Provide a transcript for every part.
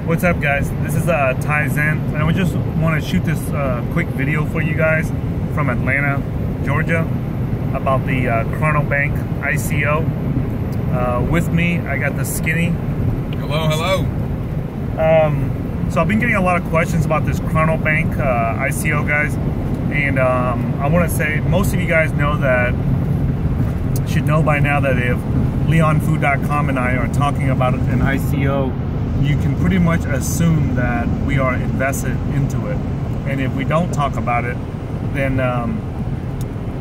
What's up, guys? This is Ty Zen, and I just want to shoot this quick video for you guys from Atlanta, Georgia, about the Chronobank ICO. With me, I got the Skinny. Hello. So I've been getting a lot of questions about this Chronobank ICO, guys, and I want to say most of you guys should know by now that if LeonFood.com and I are talking about an ICO, you can pretty much assume that we are invested into it. And if we don't talk about it, then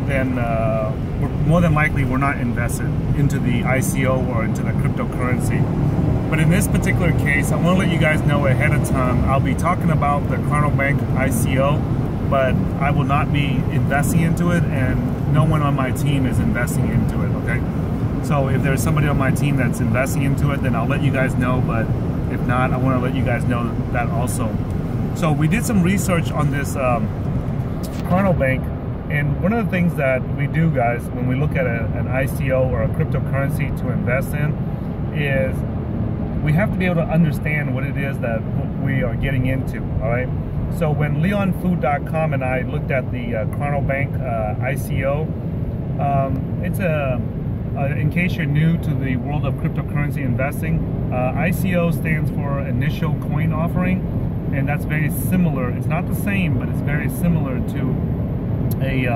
we're more than likely we're not invested into the ICO or into the cryptocurrency. But in this particular case, I want to let you guys know ahead of time, I'll be talking about the Chronobank ICO, but I will not be investing into it, and no one on my team is investing into it, okay? So if there's somebody on my team that's investing into it, then I'll let you guys know, but if not, I want to let you guys know that also. So we did some research on this Chronobank, and one of the things that we do, guys, when we look at an ICO or a cryptocurrency to invest in, is we have to be able to understand what it is that we are getting into, all right? So when LeonFood.com and I looked at the Chronobank ICO, it's in case you're new to the world of cryptocurrency investing, ICO stands for Initial Coin Offering, and that's very similar. It's not the same, but it's very similar to a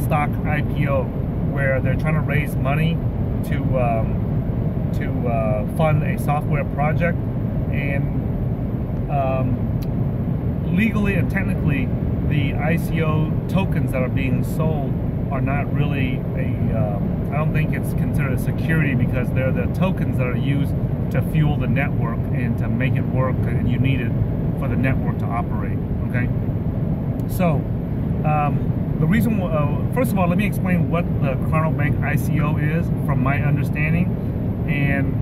stock IPO, where they're trying to raise money to fund a software project, and legally and technically, the ICO tokens that are being sold are not really I don't think it's considered a security, because they're the tokens that are used to fuel the network and to make it work, and you need it for the network to operate, okay? So, the reason, first of all, let me explain what the Chronobank ICO is from my understanding. And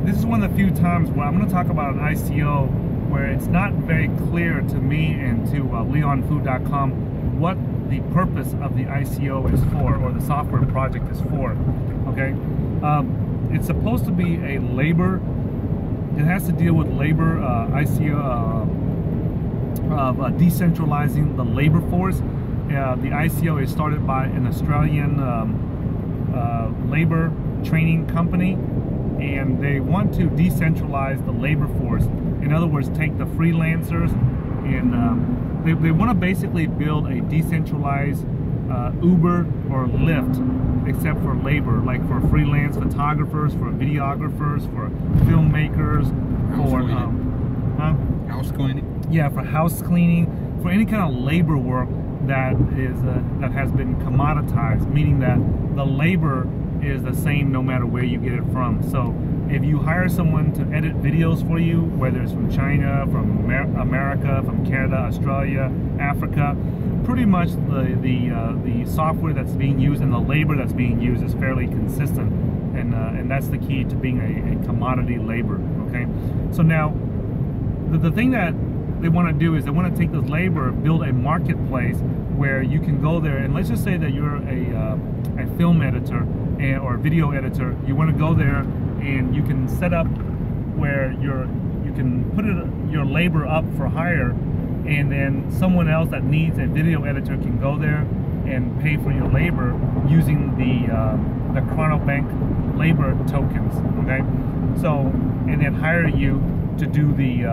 this is one of the few times where I'm going to talk about an ICO where it's not very clear to me and to LeonFood.com what the purpose of the ICO is for, or the software project is for, okay? It's supposed to be a labor, it has to deal with labor, ICO, of decentralizing the labor force. The ICO is started by an Australian labor training company, and they want to decentralize the labor force. In other words, take the freelancers and they want to basically build a decentralized Uber or Lyft, except for labor, like for freelance photographers, for videographers, for filmmakers, for house cleaning. Yeah, for house cleaning, for any kind of labor work that is that has been commoditized, meaning that the labor is the same no matter where you get it from. So if you hire someone to edit videos for you, whether it's from China, from America, from Canada, Australia, Africa, pretty much the software that's being used and the labor that's being used is fairly consistent, and that's the key to being a commodity labor, okay? So now, the thing that they want to do is they want to take this labor, build a marketplace where you can go there, and let's just say that you're a film editor or a video editor. You want to go there and you can set up where you can put your labor up for hire, and then someone else that needs a video editor can go there and pay for your labor using the Chronobank labor tokens, okay? So, and then hire you to do the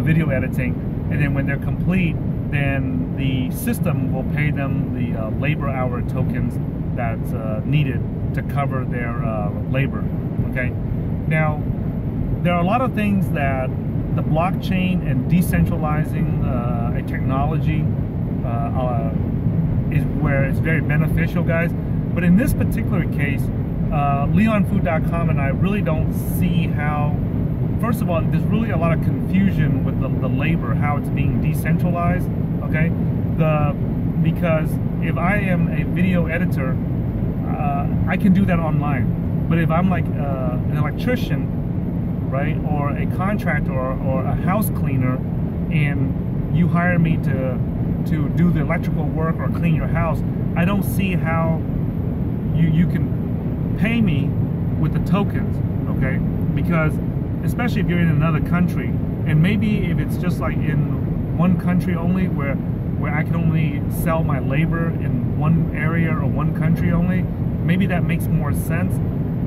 video editing, and then when they're complete, then the system will pay them the labor hour tokens that's needed to cover their labor, okay? Now, there are a lot of things that the blockchain and decentralizing a technology is where it's very beneficial, guys. But in this particular case, LeonFood.com and I really don't see how. First of all, there's really a lot of confusion with the labor, how it's being decentralized, okay? Because if I am a video editor, I can do that online. But if I'm like an electrician, right, or a contractor or a house cleaner, and you hire me to do the electrical work or clean your house, I don't see how you can pay me with the tokens, okay? Because especially if you're in another country, and maybe if it's just like in one country only, where I can only sell my labor in one area or one country only, maybe that makes more sense.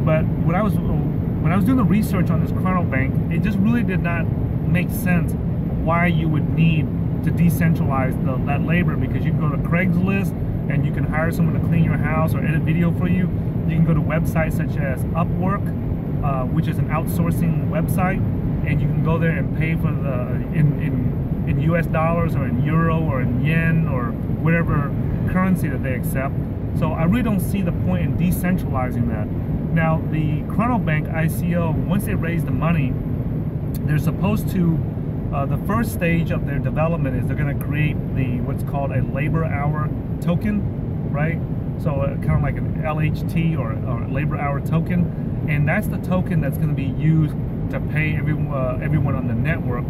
But when I was doing the research on this Chronobank, it just really did not make sense why you would need to decentralize that labor, because you can go to Craigslist and you can hire someone to clean your house or edit video for you. You can go to websites such as Upwork, which is an outsourcing website, and you can go there and pay for in US dollars or in euro or in yen or whatever currency that they accept. So I really don't see the point in decentralizing that. Now, the Chronobank ICO, once they raise the money, they're supposed to, the first stage of their development is they're going to create what's called a labor hour token, right? So kind of like an LHT or labor hour token, and that's the token that's going to be used to pay everyone on the network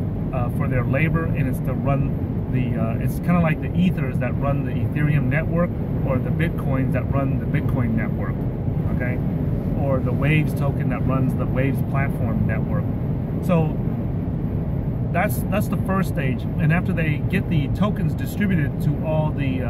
for their labor, and it's to run it's kind of like the ethers that run the Ethereum network, or the Bitcoins that run the Bitcoin network, okay? Or the Waves token that runs the Waves platform network. So that's the first stage, and after they get the tokens distributed to all the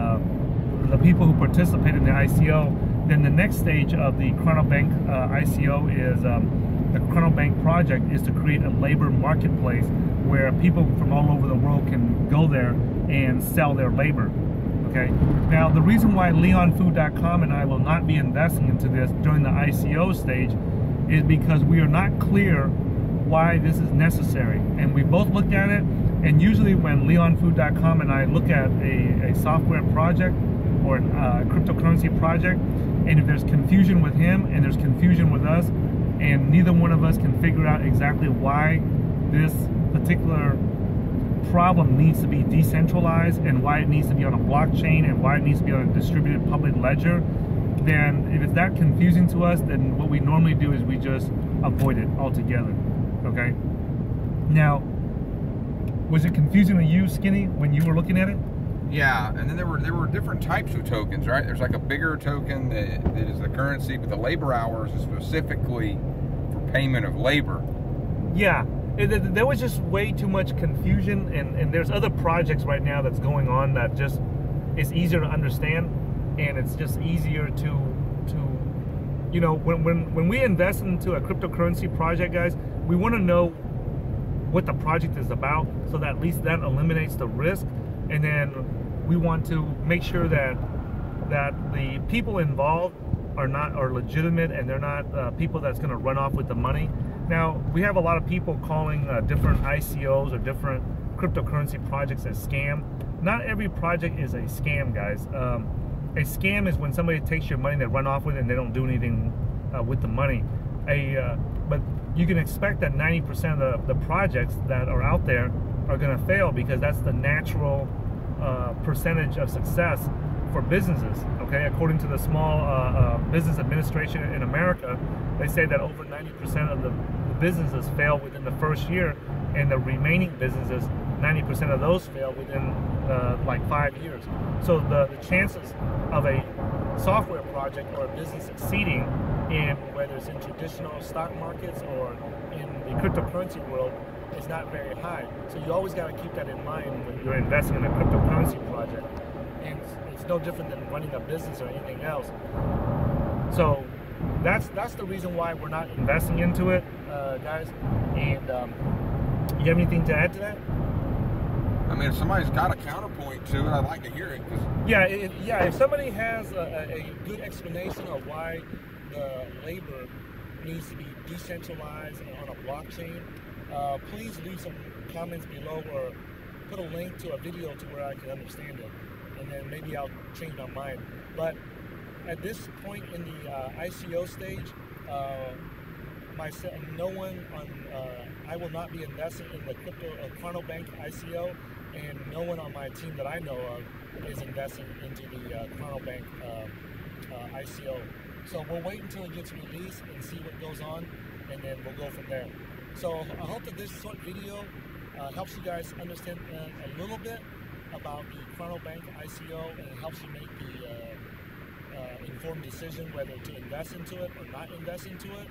people who participate in the ICO, then the next stage of the Chronobank ICO is the Chronobank project is to create a labor marketplace where people from all over the world can go there and sell their labor. Okay. Now, the reason why LeonFood.com and I will not be investing into this during the ICO stage is because we are not clear why this is necessary. And we both looked at it, and usually when LeonFood.com and I look at a software project or a cryptocurrency project, and if there's confusion with him and there's confusion with us, and neither one of us can figure out exactly why this particular problem needs to be decentralized and why it needs to be on a blockchain and why it needs to be on a distributed public ledger, then if it's that confusing to us, then what we normally do is we just avoid it altogether. Okay? Now, was it confusing to you, Skinny, when you were looking at it? Yeah, and then there were different types of tokens, right? There's like a bigger token that is the currency, but the labor hours is specifically for payment of labor. Yeah, there was just way too much confusion, and there's other projects right now that's going on that just it's easier to understand, and it's just easier to you know, when we invest into a cryptocurrency project, guys, we want to know what the project is about, so that at least that eliminates the risk. And then we want to make sure that the people involved are legitimate, and they're not people that's going to run off with the money. Now, we have a lot of people calling different ICOs or different cryptocurrency projects a scam. Not every project is a scam, guys. A scam is when somebody takes your money, they run off with it, and they don't do anything with the money. But you can expect that 90% of the projects that are out there are going to fail, because that's the natural percentage of success for businesses. Okay, according to the Small Business Administration in America, they say that over 90% of the businesses fail within the first year, and the remaining businesses, 90% of those fail within like 5 years. So the chances of a software project or a business succeeding in, whether it's in traditional stock markets or in the cryptocurrency world, is not very high. So you always got to keep that in mind when you're investing in a cryptocurrency project. And it's no different than running a business or anything else. So that's the reason why we're not investing into it, guys. And you have anything to add to that? I mean, if somebody's got a counterpoint to it, I'd like to hear it. Yeah, if somebody has a good explanation of why the labor needs to be decentralized and on a blockchain, please leave some comments below, or put a link to a video to where I can understand it, and then maybe I'll change my mind. But at this point in the ICO stage, I will not be investing in the Chronobank ICO, and no one on my team that I know of is investing into the Chronobank ICO. So we'll wait until it gets released and see what goes on, and then we'll go from there. So I hope that this short video helps you guys understand a little bit about the Chronobank ICO, and it helps you make the informed decision whether to invest into it or not invest into it.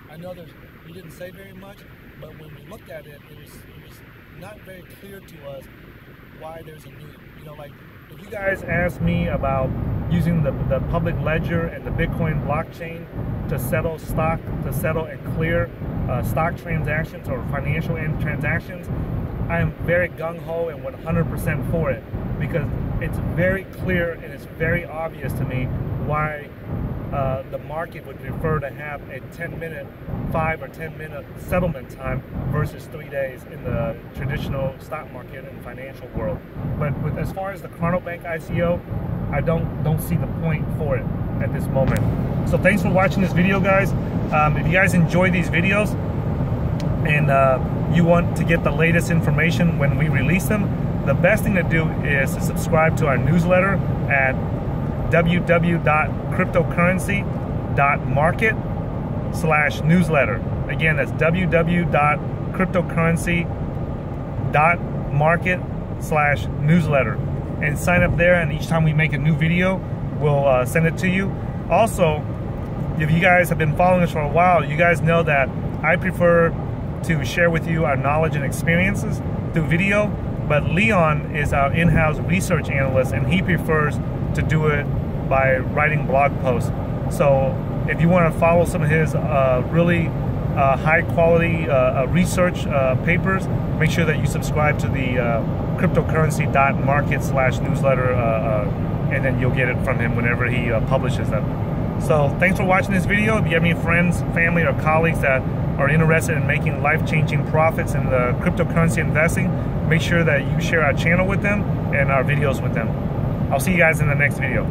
I know there's We didn't say very much, but when we looked at it, it was not very clear to us why there's a need. You know, like if you guys asked me about using the public ledger and the Bitcoin blockchain to settle stock, to settle and clear stock transactions or financial transactions, I am very gung-ho and 100% for it, because it's very clear and it's very obvious to me why the market would prefer to have a 10-minute, 5 or 10-minute settlement time versus 3 days in the traditional stock market and financial world. But as far as the Chronobank ICO, I don't see the point for it at this moment. So thanks for watching this video, guys. If you guys enjoy these videos and you want to get the latest information when we release them, the best thing to do is to subscribe to our newsletter at www.cryptocurrency.market/newsletter. Again, that's www.cryptocurrency.market/newsletter. And sign up there, and each time we make a new video, we'll send it to you. Also, if you guys have been following us for a while, you guys know that I prefer to share with you our knowledge and experiences through video, but Leon is our in-house research analyst, and he prefers to do it by writing blog posts. So if you want to follow some of his really high quality research papers, make sure that you subscribe to the cryptocurrency.market/newsletter, and then you'll get it from him whenever he publishes them. So thanks for watching this video. If you have any friends, family, or colleagues that are interested in making life-changing profits in the cryptocurrency investing, make sure that you share our channel with them and our videos with them. I'll see you guys in the next video.